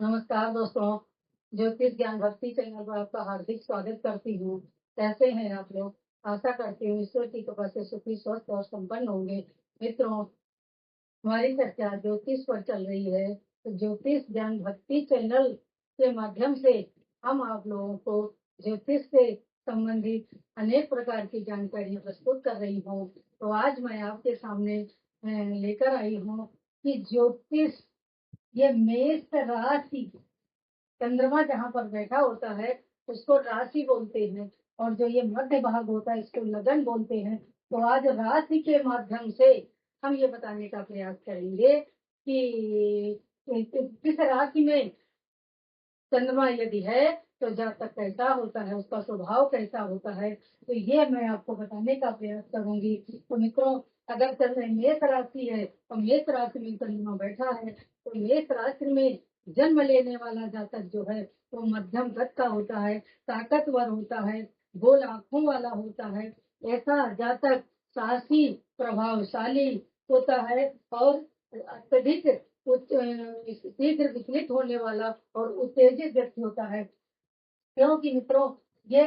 नमस्कार दोस्तों। ज्योतिष ज्ञान भक्ति चैनल पर आपका हार्दिक स्वागत करती हूँ। कैसे हैं आप लोग? आशा करती हूँ ईश्वर की कृपा से सुखी स्वस्थ और संपन्न होंगे। मित्रों, हमारी चर्चा ज्योतिष पर चल रही है। तो ज्योतिष ज्ञान भक्ति चैनल के माध्यम से हम आप लोगों को ज्योतिष से संबंधित अनेक प्रकार की जानकारियां प्रस्तुत कर रही हूँ। तो आज मैं आपके सामने लेकर आई हूँ कि ज्योतिष ये मेष राशि, चंद्रमा जहाँ पर बैठा होता है उसको राशि बोलते हैं, और जो ये मध्य भाग होता है इसको लगन बोलते हैं। तो आज राशि के माध्यम से हम ये बताने का प्रयास करेंगे कि किस राशि में चंद्रमा यदि है तो जातक कैसा होता है, उसका स्वभाव कैसा होता है, तो ये मैं आपको बताने का प्रयास करूंगी। तो मित्रों, अगर चंद्र मेष राशि है तो मेष राशि में चंद्रमा बैठा है तो मेष राशि में जन्म लेने वाला जातक जो है वो मध्यम कद का होता है, ताकतवर होता है, गोल आंखों वाला होता है। ऐसा जातक साहसी, प्रभावशाली होता है और अत्यधिक शीघ्र विचलित होने वाला और उत्तेजित व्यक्ति होता है। क्योंकि मित्रों, ये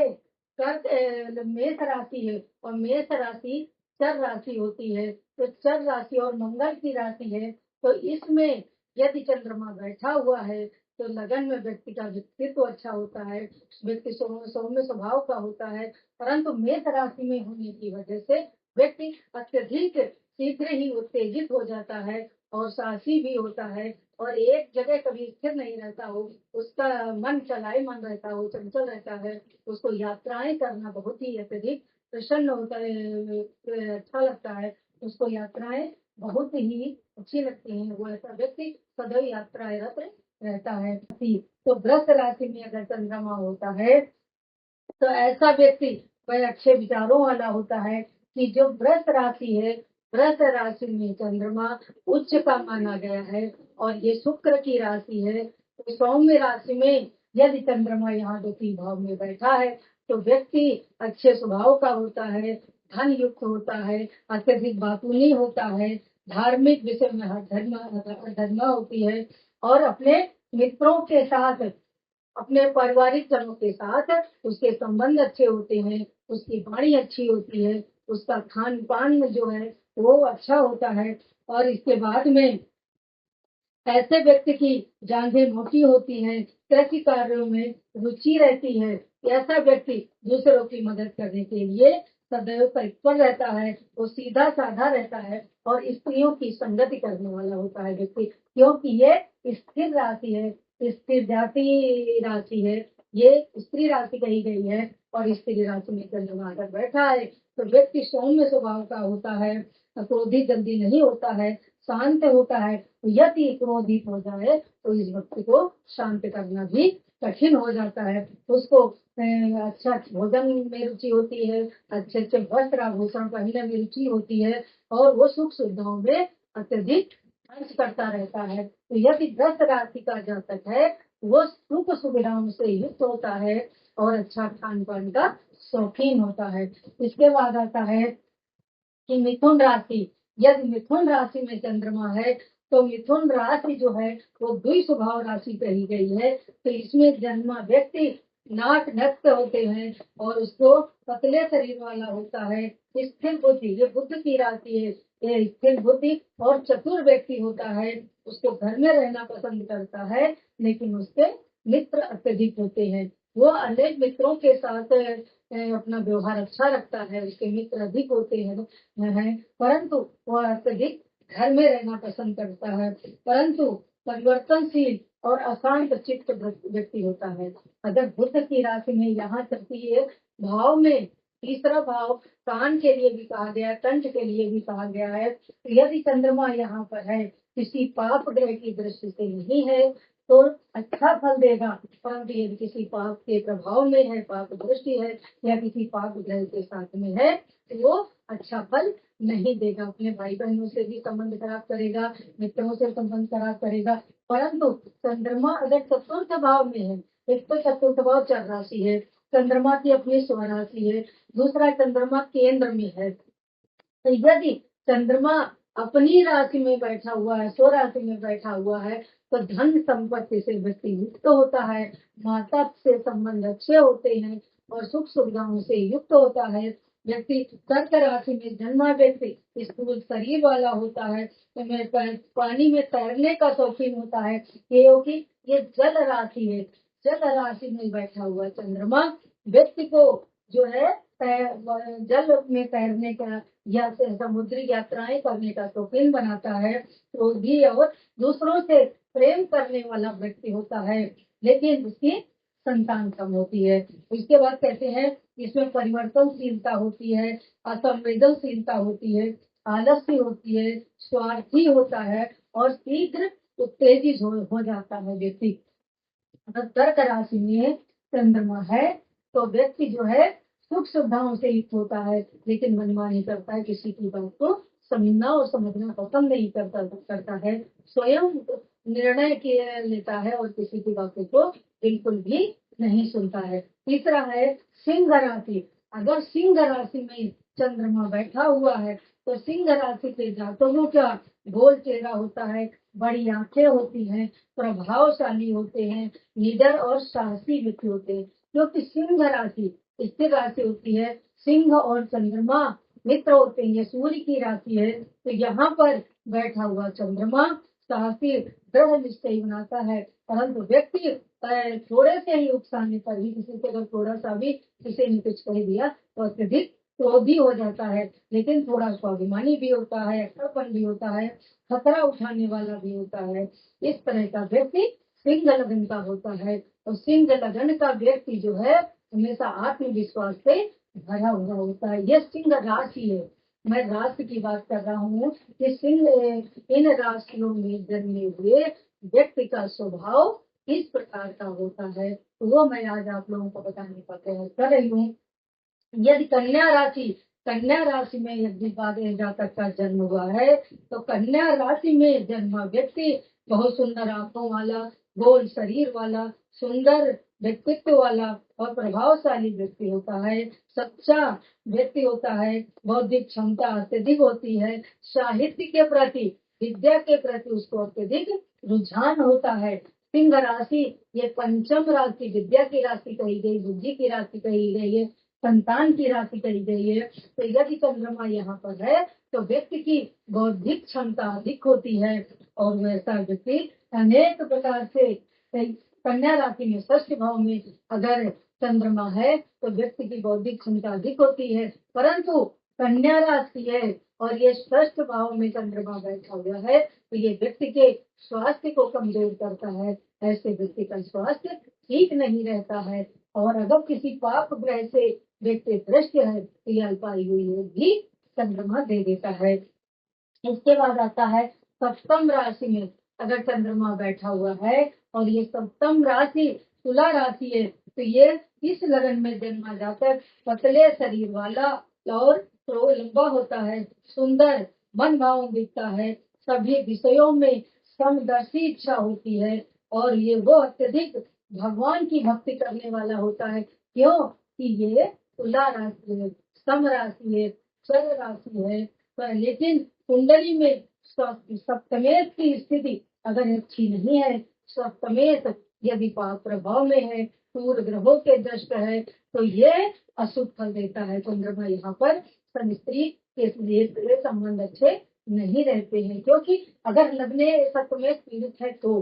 मेष राशि है और मेष राशि चर राशि होती है। तो चर राशि और मंगल की राशि है, तो इसमें यदि चंद्रमा बैठा हुआ है तो लगन में व्यक्ति का व्यक्तित्व अच्छा होता है, व्यक्ति सौम्य स्वभाव का होता है। परंतु मेष राशि में होने की वजह से व्यक्ति अत्यधिक शीघ्र ही उत्तेजित हो जाता है और साहसी भी होता है और एक जगह कभी स्थिर नहीं रहता हो, उसका मन चलायमान रहता हो, चंचल रहता है। उसको यात्राएं करना बहुत ही अत्यधिक प्रसन्न होता है, अच्छा लगता है। उसको यात्राएं बहुत ही अच्छी लगती हैं। वो ऐसा व्यक्ति सदैव यात्राएं रत रहता है। तो वृष राशि में अगर चंद्रमा होता है तो ऐसा व्यक्ति वह अच्छे विचारों वाला होता है कि जो वृष राशि है, वृष राशि में चंद्रमा उच्च का माना गया है और ये शुक्र की राशि है। तो सौम्य राशि में यदि चंद्रमा यहाँ द्वितीय भाव में बैठा है तो व्यक्ति अच्छे स्वभाव का होता है, धन युक्त होता है, अत्यधिक बातूनी होता है, धार्मिक विषय में धर्म होती है और अपने मित्रों के साथ, अपने पारिवारिक जनों के साथ उसके संबंध अच्छे होते हैं, उसकी वाणी अच्छी होती है, उसका खान पान जो है वो अच्छा होता है। और इसके बाद में ऐसे व्यक्ति की जांघें मोटी होती हैं, कृषि कार्यों में रुचि रहती है। ऐसा व्यक्ति दूसरों की मदद करने के लिए सदैव तत्पर रहता है, वो सीधा साधा रहता है और स्त्रियों की संगति करने वाला होता है व्यक्ति, क्योंकि ये स्थिर राशि है, स्थिर जाति राशि है, ये स्त्री राशि कही गई है। और स्त्री राशि में चंद्रमा अगर बैठा है तो व्यक्ति सौम्य स्वभाव का होता है, क्रोधित जल्दी नहीं होता है, शांत होता है। यदि क्रोधित हो जाए तो इस व्यक्ति को शांत करना भी कठिन हो जाता है। उसको अच्छा भोजन में रुचि होती है, अच्छे अच्छे वस्त्र आभूषण पहनने में रुचि होती है और वो सुख सुविधाओं में अत्यधिक खर्च करता रहता है। तो यदि 10 राशि का जातक है वो सुख सुविधाओं से युक्त होता है और अच्छा खान पान का शौकीन होता है। इसके बाद आता है कि मिथुन राशि, यदि मिथुन राशि में चंद्रमा है तो मिथुन राशि जो है वो द्वि स्वभाव राशि कही गई है। तो इसमें जन्मा व्यक्ति नाक नक्त होते हैं और उसको पतले शरीर वाला होता है, स्थिर बुद्धि, ये बुद्ध की राशि है, ये स्थिर बुद्धि और चतुर व्यक्ति होता है। उसको घर में रहना पसंद करता है लेकिन उसके मित्र अत्यधिक होते हैं। वो अनेक मित्रों के साथ अपना व्यवहार अच्छा रखता है, उसके मित्र अधिक होते हैं, परंतु वह अत्यधिक घर में रहना पसंद करता है, परंतु परिवर्तनशील और अशांत चित्त व्यक्ति होता है। अगर बुध की राशि में यहाँ तृतीय भाव में, तीसरा भाव कान के लिए भी कहा गया है, कंठ के लिए भी कहा गया है। तो यदि चंद्रमा यहाँ पर है, किसी पाप ग्रह की दृष्टि से नहीं है तो अच्छा फल देगा, परंतु यदि किसी पाप के प्रभाव में है, पाप दृष्टि है या किसी पाप ग्रह के साथ में है तो वो अच्छा फल नहीं देगा। अपने भाई बहनों से भी संबंध खराब करेगा, मित्रों से संबंध खराब करेगा। परंतु चंद्रमा अगर चतुर्थ भाव में है, एक तो चतुर्थ भाव चर राशि है, चंद्रमा की अपनी स्वराशि है, दूसरा चंद्रमा केंद्र में है। तो यदि चंद्रमा अपनी राशि में बैठा हुआ है, स्वराशि में बैठा हुआ है, तो धन संपत्ति से व्यक्ति युक्त होता है, माता से संबंध अच्छे होते हैं और सुख सुविधाओं से युक्त होता है। व्यक्ति कर्क राशि में जन्मा व्यक्ति स्थूल शरीर वाला होता है, तो मैं पानी में तैरने का शौकीन होता है, क्योंकि ये जल राशि है। जल राशि में बैठा हुआ चंद्रमा व्यक्ति को जो है जल में तैरने का या समुद्री यात्राएं करने का शौकीन बनाता है, क्रोधी और दूसरों से प्रेम करने वाला व्यक्ति होता है, लेकिन उसकी संतान कम होती है। उसके बाद कहते हैं इसमें परिवर्तनशीलता होती है, असंवेदनशीलता होती है, आलस्य होती है, स्वार्थी होता है और शीघ्र उत्तेजित हो जाता है व्यक्ति। अगर कर्क राशि में चंद्रमा है तो व्यक्ति जो है सुख सुविधाओं से युक्त होता है, लेकिन मनमानी करता है, किसी की बात को समझना और समझना पसंद नहीं करता है, स्वयं निर्णय लेता है और किसी की बातों को बिल्कुल भी नहीं सुनता है। तीसरा है सिंह राशि। अगर सिंह राशि में चंद्रमा बैठा हुआ है तो सिंह राशि के जातकों का गोल चेहरा होता है, बड़ी आंखें होती हैं, प्रभावशाली होते हैं, निडर और साहसी व्यक्ति होते हैं। क्योंकि सिंह राशि स्थिर राशि होती है, सिंह और चंद्रमा मित्र होते हैं, ये सूर्य की राशि है, तो यहाँ पर बैठा हुआ चंद्रमा साहसी दृढ़ निश्चय बनाता है, परंतु व्यक्ति थोड़े से ही उकसाने पर भी, किसी को अगर थोड़ा सा भी किसी ने कुछ कह दिया तो अत्यधिक क्रोधी हो जाता है, लेकिन थोड़ा स्वाभिमानी भी होता है, अक्सरपन भी होता है, खतरा उठाने वाला भी होता है। इस तरह का व्यक्ति सिंह लगन का होता है, और सिंह लगन का व्यक्ति जो है हमेशा आत्मविश्वास से भरा हुआ होता है। यह सिंह राशि है, मैं राशि की बात कर रहा हूँ कि सिंह इन राशियों में जन्मे हुए व्यक्ति का स्वभाव इस प्रकार का होता है, तो वो मैं आज आप लोगों को बताने का प्रयास कर रही हूँ। यदि कन्या राशि में यदि जातक का जन्म हुआ है तो कन्या राशि में जन्मा व्यक्ति बहुत सुंदर आंखों वाला, गोल शरीर वाला, सुंदर व्यक्तित्व वाला और प्रभावशाली व्यक्ति होता है, सच्चा व्यक्ति होता है, बौद्धिक क्षमता अत्यधिक होती है, साहित्य के प्रति, विद्या के प्रति उसको अत्यधिक रुझान होता है। सिंह राशि ये पंचम राशि, विद्या की राशि कही गई, बुद्धि की राशि कही गई है, संतान की राशि कही गई है। तो यदि चंद्रमा यहाँ पर है तो व्यक्ति की बौद्धिक क्षमता अधिक होती है, और वैसा व्यक्ति अनेक प्रकार से कन्या राशि में षष्ठ भाव में अगर चंद्रमा है तो व्यक्ति की बौद्धिक क्षमता अधिक होती है, परंतु कन्या राशि है और ये षष्ठ भाव में चंद्रमा बैठा हुआ है तो ये व्यक्ति के स्वास्थ्य को कमजोर करता है। ऐसे व्यक्ति का स्वास्थ्य ठीक नहीं रहता है, और अगर किसी पाप ग्रह से व्यक्ति दृष्ट है तो यह अल्पायु योग भी चंद्रमा दे देता है। इसके बाद आता है सप्तम राशि में अगर चंद्रमा बैठा हुआ है और ये सप्तम राशि तुला राशि है तो ये इस लगन में जन्मा जाकर पतले शरीर वाला और तो लंबा होता है, सुंदर मन भाव दिखता है, सभी विषयों में समदर्शी इच्छा होती है, और ये वो अत्यधिक भगवान की भक्ति करने वाला होता है। क्यों कि ये तुला राशि है, सम राशि है, चर राशि है, पर लेकिन कुंडली में सप्तमेश की स्थिति अगर अच्छी नहीं है, सप्तमेश यदि पाप प्रभाव में है, सूर्य ग्रहों के दृष्ट है, तो ये अशुभ फल देता है। चंद्रमा यहाँ पर सन स्त्री के लिए संबंध अच्छे नहीं रहते हैं, क्योंकि अगर लगने सप्तमेश पीड़ित है तो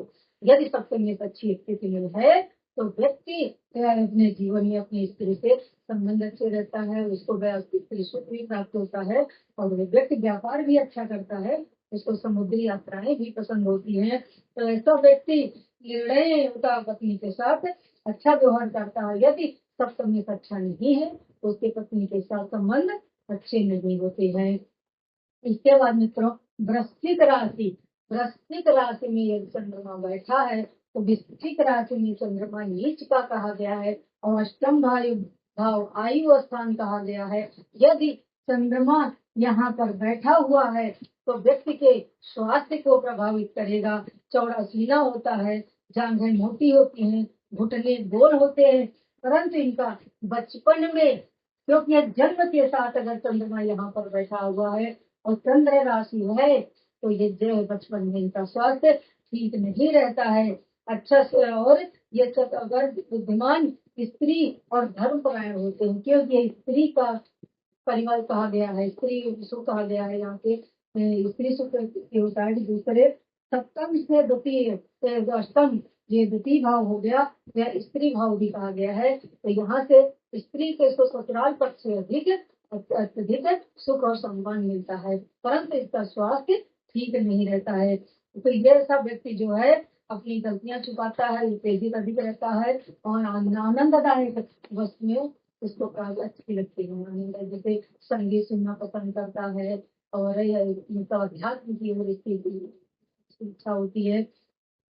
यदि सप्तमेश अच्छी स्थिति में है तो व्यक्ति अपने जीवन में अपनी स्त्री से संबंध अच्छे रहता है, उसको स्त्री सुख भी प्राप्त होता है, और व्यक्ति व्यापार भी अच्छा करता है, उसको समुद्री यात्राएं भी पसंद होती हैं। तो ऐसा व्यक्ति निर्णय होता पत्नी के साथ अच्छा व्यवहार करता है। यदि सप्तमेश अच्छा नहीं है तो उसके पत्नी के साथ संबंध अच्छे नहीं होते हैं। इसके बाद मित्रों वृश्चिक राशि में यदि चंद्रमा बैठा है तो वृश्चिक राशि में चंद्रमा नीच का कहा गया है और अष्टम भाव आयु स्थान कहा गया है। यदि चंद्रमा यहाँ पर बैठा हुआ है तो व्यक्ति के स्वास्थ्य को प्रभावित करेगा, चौड़ा सीना होता है, जांघें मोटी होती हैं, घुटने गोल होते हैं, परंतु इनका बचपन में, क्योंकि जन्म के साथ अगर चंद्रमा यहाँ पर बैठा हुआ है और चंद्र राशि है तो ये जो बचपन में इनका स्वास्थ्य ठीक नहीं रहता है अच्छा से। और ये अगर बुद्धिमान स्त्री और धर्मपरायण होते हैं, क्योंकि ये स्त्री का परिवार कहा गया है, स्त्री सुख कहा गया है यहाँ पे। स्त्री सुख ये होता है कि दूसरे सप्तम से द्वितीय से अष्टम, ये द्वितीय भाव हो गया, यह स्त्री भाव भी कहा गया है। तो यहाँ से स्त्री के इसको ससुराल पक्ष से अत्यधिक सुख और सम्मान मिलता है, परंतु इसका स्वास्थ्य ठीक नहीं रहता है। तो ये सब व्यक्ति जो है अपनी गलतियां छुपाता है, उत्तेजित अधिक रहता है और आनंददायक वस्तुएं उसको काफी अच्छी लगती है। आनंद जैसे संगीत सुनना पसंद करता है और मतलब अध्यात्म की ओर इसकी इच्छा होती है,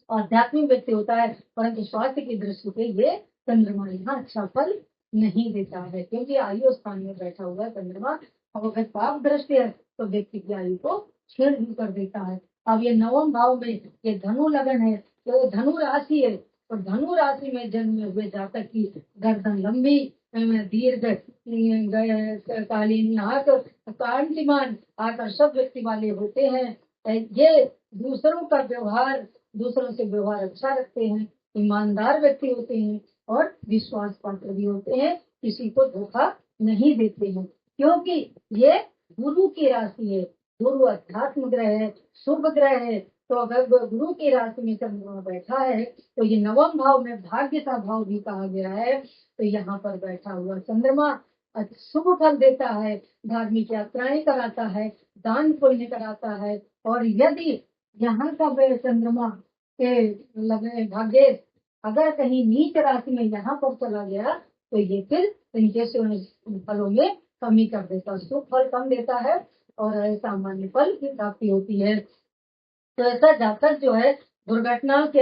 आध्यात्मिक व्यक्ति होता है। परंतु स्वास्थ्य की दृष्टि से ये चंद्रमा यहाँ अच्छा फल नहीं देता है, क्योंकि आयु स्थान में बैठा हुआ है चंद्रमा। और अगर पाप दृष्टि है तो व्यक्ति की आयु को क्षीण भी कर देता है। अब ये नवम भाव में ये धनु लगन है, तो ये धनु राशि है, और धनु राशि में जन्मे हुए जातक की गर्दन लंबी, दीर्घ कालीन नाक, कांतिमान आकर्षक व्यक्ति वाले होते हैं। ये दूसरों का व्यवहार, दूसरों से व्यवहार अच्छा रखते हैं, ईमानदार व्यक्ति होते हैं और विश्वास पात्र भी होते हैं, किसी को धोखा नहीं देते हैं, क्योंकि ये गुरु की राशि है। गुरु अध्यात्म ग्रह है, शुभ ग्रह है। तो अगर गुरु की राशि में चंद्रमा बैठा है तो ये नवम भाव में भाग्य का भाव भी कहा गया है। तो यहाँ पर बैठा हुआ चंद्रमा शुभ फल देता है, धार्मिक यात्राएं कराता है, दान पुण्य कराता है। और यदि यहाँ का चंद्रमा के लगे भाग्य अगर कहीं नीच राशि में यहाँ पर चला गया तो ये फिर इनके फलों में कमी कर देता है, शुभ फल कम देता है और सामान्य फल की प्राप्ति होती है। तो ऐसा जातक जो है दुर्घटना की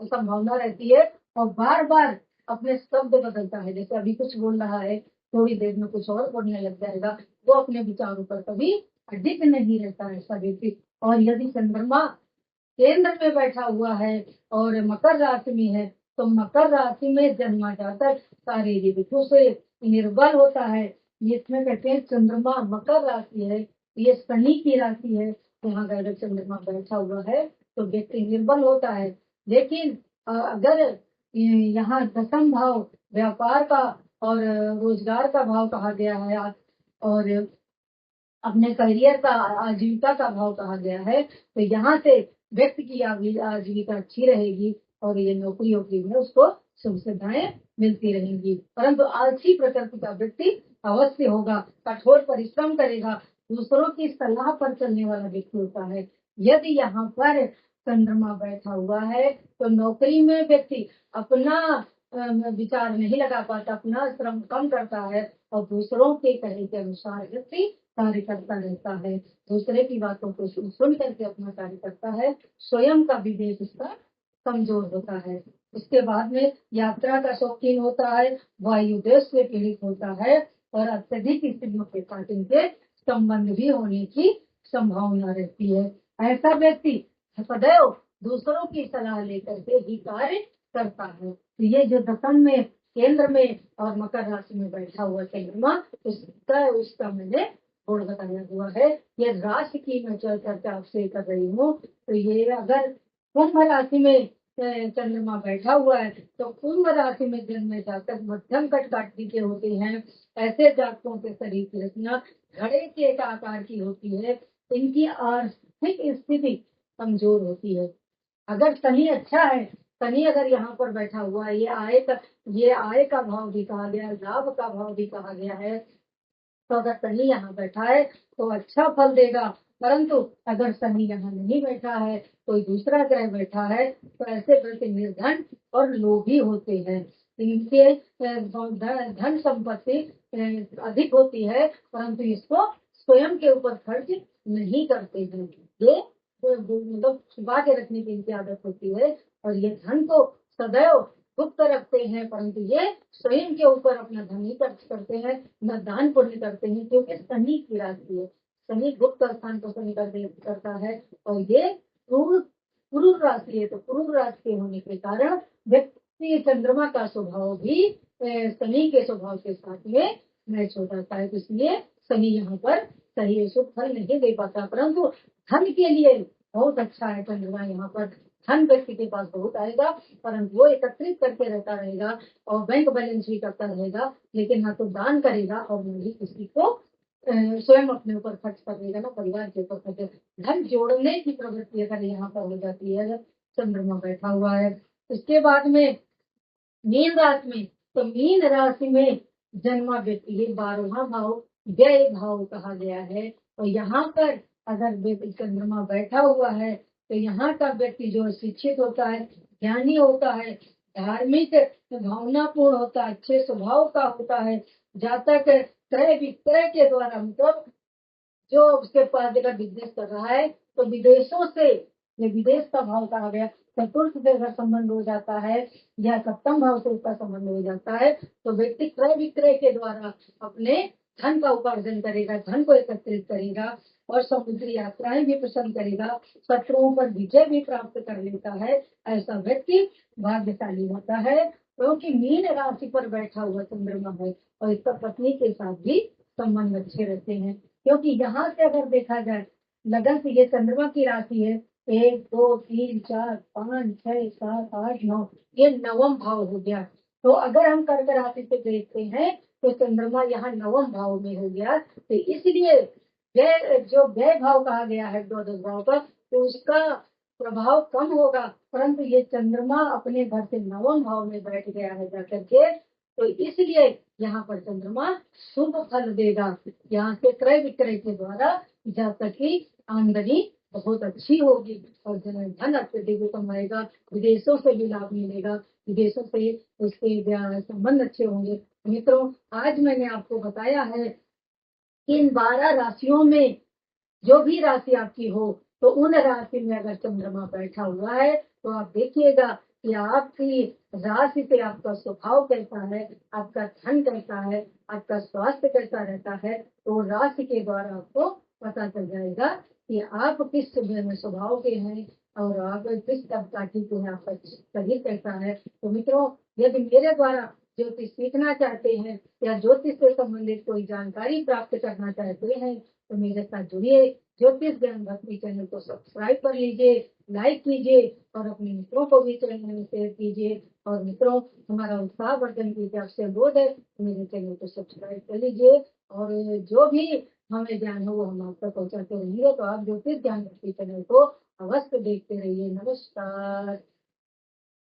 संभावना रहती है और बार बार अपने शब्द बदलता है, जैसे अभी कुछ बोल रहा है थोड़ी देर में कुछ और बोलने लग जाएगा, वो अपने विचारों पर कभी अडिग नहीं रहता है ऐसा व्यक्ति। और यदि चंद्रमा केंद्र में बैठा हुआ है और मकर राशि में है तो मकर राशि में जन्मा जातक शारीरिक रूप से निर्बल होता है। इसमें कहते हैं चंद्रमा मकर राशि है, ये शनि की राशि है, यहाँ अगर चंद्रमा बैठा हुआ है तो व्यक्ति निर्बल होता है। लेकिन अगर यहाँ दसम भाव व्यापार का और रोजगार का भाव कहा गया है और अपने करियर का आजीविका का भाव कहा गया है, तो यहाँ से व्यक्ति की आजीविका अच्छी रहेगी और ये नौकरी वोकरी में उसको सुख सुविधाएं मिलती रहेंगी। परंतु आलसी प्रकृति का व्यक्ति अवश्य होगा, कठोर परिश्रम करेगा, दूसरों की सलाह पर चलने वाला व्यक्ति होता है। यदि यहाँ पर चंद्रमा बैठा हुआ है तो नौकरी में व्यक्ति अपना विचार नहीं लगा पाता, अपना श्रम कम करता है और दूसरों के कहने के अनुसार व्यक्ति कार्य करता रहता है, दूसरे की बातों को सुन करके अपना कार्य करता है, स्वयं का विवेक उसका कमजोर होता है। उसके बाद में यात्रा का शौकीन होता है, वायुदेश से पीड़ित होता है और अत्यधिक स्त्रियों के साथ इनके संबंध भी होने की संभावना रहती है। ऐसा व्यक्ति सदैव दूसरों की सलाह लेकर के ही कार्य करता है। तो ये जो दसम में केंद्र में और मकर राशि में बैठा हुआ चंद्रमा उसका मैंने गुण बताया हुआ है। ये राशि की मैं चर्चा आपसे कर रही हूँ। तो ये अगर कुंभ राशि में चंद्रमा बैठा हुआ है तो कुंभ राशि में जन्म जातक मध्यम कटकाठी के होते हैं। ऐसे जातकों के शरीर की रचना घड़े के एक आकार की होती है, इनकी आर्थिक स्थिति कमजोर होती है। अगर शनि अच्छा है, शनि अगर यहाँ पर बैठा हुआ है, ये आय का भाव भी कहा गया है, लाभ का भाव भी कहा गया है। तो अगर शनि यहाँ बैठा है तो अच्छा फल देगा, परंतु अगर शनि यहाँ नहीं बैठा है, कोई दूसरा ग्रह बैठा है तो ऐसे व्यक्ति निर्धन और लोभी होते हैं। इनके धन संपत्ति अधिक होती है, परंतु इसको स्वयं के ऊपर खर्च नहीं करते हैं। ये मतलब छुपा के रखने की इनकी आदत होती है और ये धन को सदैव गुप्त रखते हैं, परंतु ये स्वयं के ऊपर अपना धन ही खर्च करते हैं, न दान पुण्य करते हैं, क्योंकि शनि की राशि है, शनि गुप्त स्थान को शनि करता है और ये क्रूर राशि है। तो क्रूर राशि के होने के कारण व्यक्ति चंद्रमा का स्वभाव भी शनि के स्वभाव के साथ में मैच हो जाता है, तो इसलिए शनि यहाँ पर सही शुभ फल नहीं दे पाता, परंतु धन के लिए बहुत अच्छा है चंद्रमा यहाँ पर। धन व्यक्ति के पास बहुत आएगा, परंतु वो एकत्रित करके रहता रहेगा और बैंक बैलेंस भी करता रहेगा, लेकिन ना तो दान करेगा और न ही किसी को स्वयं अपने ऊपर खर्च करेगा, ना परिवार के ऊपर खर्च। धन जोड़ने की प्रवृत्ति अगर यहाँ पर हो जाती है, चंद्रमा बैठा हुआ है। इसके बाद में मीन राशि में, तो मीन राशि में जन्मा व्यक्ति, ये 12वां भाव व्यय भाव कहा गया है। और यहाँ पर अगर चंद्रमा बैठा हुआ है तो यहाँ का व्यक्ति जो शिक्षित होता है, ज्ञानी होता है, धार्मिक भावनापूर्ण होता है, अच्छे स्वभाव का होता है, जातक क्रय विक्रय के द्वारा, मतलब जो उसके पास अगर बिजनेस कर रहा है तो विदेशों से, ये विदेश का भाव कहा गया, चतुर्थ से अगर संबंध हो जाता है या सप्तम भाव से उसका संबंध हो जाता है, तो व्यक्ति क्रय विक्रय के द्वारा अपने धन का उपार्जन करेगा, धन को एकत्रित करेगा और समुद्री यात्राएं भी पसंद करेगा, शत्रुओं पर विजय भी प्राप्त कर लेता है। ऐसा व्यक्ति भाग्यशाली होता है, क्योंकि मीन राशि पर बैठा हुआ चंद्रमा है और इसका पत्नी के साथ भी संबंध अच्छे रहते हैं। क्योंकि यहाँ से अगर देखा जाए, लगन से ये चंद्रमा की राशि है, 1 2 3 4 5 6 7 8 9, ये नवम भाव हो गया। तो अगर हम कर्क राशि से देखते हैं तो चंद्रमा यहाँ नवम भाव में हो गया, तो इसलिए व्यय, जो व्यय भाव कहा गया है द्वादश भाव का, तो उसका प्रभाव कम होगा, परंतु ये चंद्रमा अपने घर से नवम भाव में बैठ गया है जाकर के, तो इसलिए यहाँ पर चंद्रमा शुभ फल देगा। यहाँ से क्रय विक्रय के द्वारा जातक की आमदनी बहुत अच्छी होगी और धन अत्यधिक कमाएगा, विदेशों से भी लाभ मिलेगा, विदेशों से उसके संबंध अच्छे होंगे। मित्रों, आज मैंने आपको बताया है कि इन 12 राशियों में जो भी राशि आपकी हो, तो उन राशि में अगर चंद्रमा बैठा हुआ है तो आप देखिएगा कि आपकी राशि से आपका स्वभाव कैसा है, आपका धन कैसा है, आपका स्वास्थ्य कैसा रहता है, तो राशि के द्वारा आपको पता चल जाएगा कि आप किस स्वभाव के हैं और आप किस प्रकार के हैं, आपका शरीर कैसा है। तो मित्रों, यदि मेरे द्वारा ज्योतिष सीखना चाहते हैं या ज्योतिष से संबंधित कोई जानकारी प्राप्त करना चाहते हैं तो मेरे साथ जुड़िए। ज्योतिष ज्ञान भक्ति चैनल को सब्सक्राइब कर लीजिए, लाइक कीजिए और अपने मित्रों को भी चैनल में शेयर कीजिए। और मित्रों, हमारा उत्साह वर्धन कीजिए, आपसे अनुरोध है मेरे चैनल को सब्सक्राइब कर लीजिए और जो भी हमें ज्ञान हो वो हम आप तक पहुँचाते रहेंगे। तो आप ज्योतिष ज्ञान भक्ति चैनल को अवश्य देखते रहिए। नमस्कार।